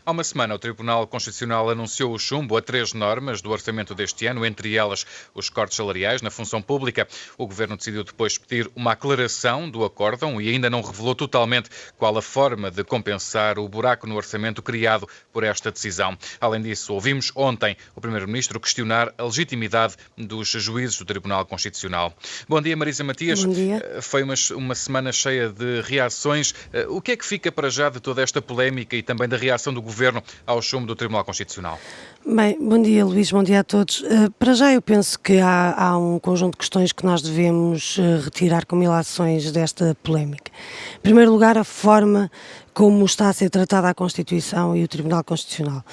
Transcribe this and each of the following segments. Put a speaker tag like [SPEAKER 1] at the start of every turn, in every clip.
[SPEAKER 1] Há uma semana, o Tribunal Constitucional anunciou o chumbo a 3 normas do orçamento deste ano, entre elas os cortes salariais na função pública. O Governo decidiu depois pedir uma aclaração do acórdão e ainda não revelou totalmente qual a forma de compensar o buraco no orçamento criado por esta decisão. Além disso, ouvimos ontem o Primeiro-Ministro questionar a legitimidade dos juízes do Tribunal Constitucional. Bom dia, Marisa Matias.
[SPEAKER 2] Bom dia.
[SPEAKER 1] Foi uma semana cheia de reações. O que é que fica para já de toda esta polémica e também da reação do Governo ao chumbo do Tribunal Constitucional?
[SPEAKER 2] Bem, bom dia Luís, bom dia a todos. Para já eu penso que há um conjunto de questões que nós devemos retirar como ilações desta polémica. Em primeiro lugar, a forma como está a ser tratada a Constituição e o Tribunal Constitucional.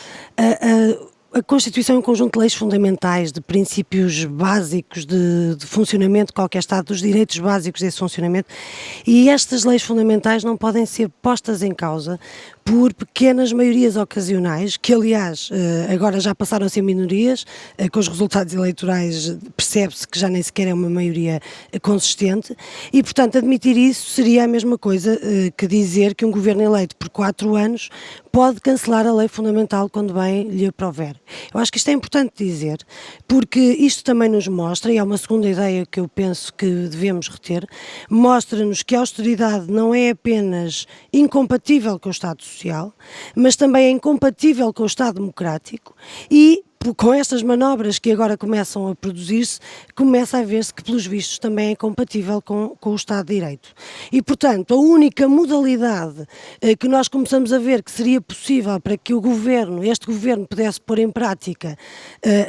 [SPEAKER 2] A Constituição é um conjunto de leis fundamentais, de princípios básicos de funcionamento de qualquer Estado, dos direitos básicos desse funcionamento, e estas leis fundamentais não podem ser postas em causa por pequenas maiorias ocasionais, que aliás agora já passaram a ser minorias, com os resultados eleitorais percebe-se que já nem sequer é uma maioria consistente, e portanto admitir isso seria a mesma coisa que dizer que um governo eleito por 4 anos pode cancelar a lei fundamental quando bem lhe aprover. Eu acho que isto é importante dizer, porque isto também nos mostra, e é uma segunda ideia que eu penso que devemos reter, mostra-nos que a austeridade não é apenas incompatível com o Estado Social, mas também é incompatível com o Estado Democrático e com estas manobras que agora começam a produzir-se, começa a ver-se que, pelos vistos, também é compatível com o Estado de Direito. E, portanto, a única modalidade que nós começamos a ver que seria possível para que este governo pudesse pôr em prática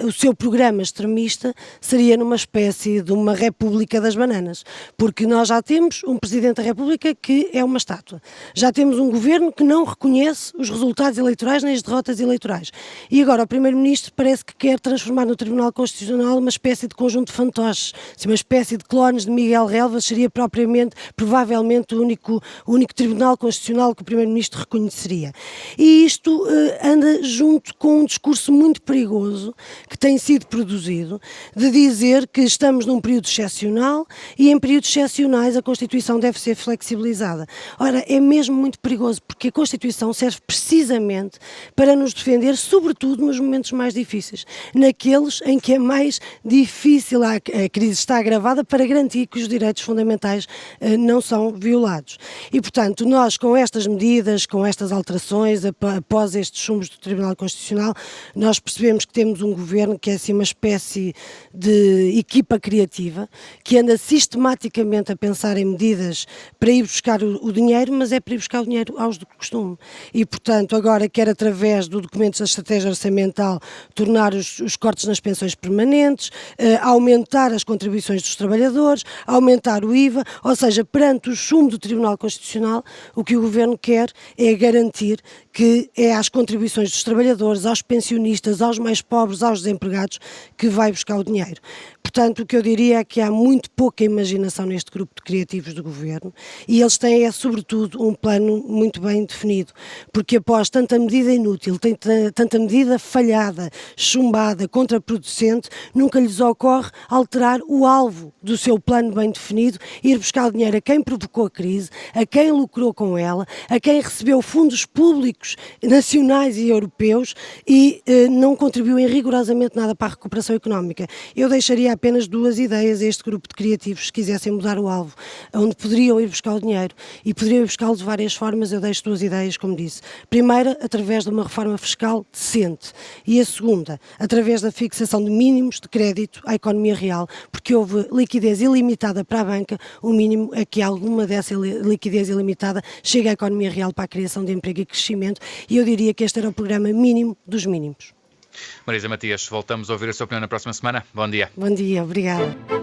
[SPEAKER 2] o seu programa extremista, seria numa espécie de uma República das Bananas. Porque nós já temos um Presidente da República que é uma estátua. Já temos um governo que não reconhece os resultados eleitorais nem as derrotas eleitorais. E agora o Primeiro-Ministro parece que quer transformar no Tribunal Constitucional uma espécie de conjunto de fantoches, uma espécie de clones de Miguel Relvas, seria provavelmente o único Tribunal Constitucional que o Primeiro-Ministro reconheceria. E isto anda junto com um discurso muito perigoso que tem sido produzido, de dizer que estamos num período excepcional e em períodos excepcionais a Constituição deve ser flexibilizada. Ora, é mesmo muito perigoso, porque a Constituição serve precisamente para nos defender, sobretudo nos momentos mais difíceis, naqueles em que é mais difícil, a crise está agravada, para garantir que os direitos fundamentais não são violados. E, portanto, nós com estas medidas, com estas alterações, após estes chumbos do Tribunal Constitucional, nós percebemos que temos um governo que é assim uma espécie de equipa criativa, que anda sistematicamente a pensar em medidas para ir buscar o dinheiro, mas é para ir buscar o dinheiro aos do costume. E, portanto, agora quer através do documento da estratégia orçamental tornar os cortes nas pensões permanentes, aumentar as contribuições dos trabalhadores, aumentar o IVA, ou seja, perante o chumbo do Tribunal Constitucional, o que o Governo quer é garantir que é às contribuições dos trabalhadores, aos pensionistas, aos mais pobres, aos desempregados, que vai buscar o dinheiro. Portanto, o que eu diria é que há muito pouca imaginação neste grupo de criativos do Governo e eles têm, sobretudo, um plano muito bem definido, porque após tanta medida inútil, tanta medida falhada, chumbada, contraproducente, nunca lhes ocorre alterar o alvo do seu plano bem definido, ir buscar o dinheiro a quem provocou a crise, a quem lucrou com ela, a quem recebeu fundos públicos nacionais e europeus e não contribuiu em rigorosamente nada para a recuperação económica. Eu deixaria apenas 2 ideias a este grupo de criativos que quisessem mudar o alvo, onde poderiam ir buscar o dinheiro e poderiam ir buscá-lo de várias formas. Eu deixo 2 ideias, como disse. Primeira, através de uma reforma fiscal decente e a segunda, através da fixação de mínimos de crédito à economia real, porque houve liquidez ilimitada para a banca, o mínimo é que alguma dessa liquidez ilimitada chegue à economia real para a criação de emprego e crescimento, e eu diria que este era o programa mínimo dos mínimos.
[SPEAKER 1] Marisa Matias, voltamos a ouvir a sua opinião na próxima semana. Bom dia.
[SPEAKER 2] Bom dia, obrigada.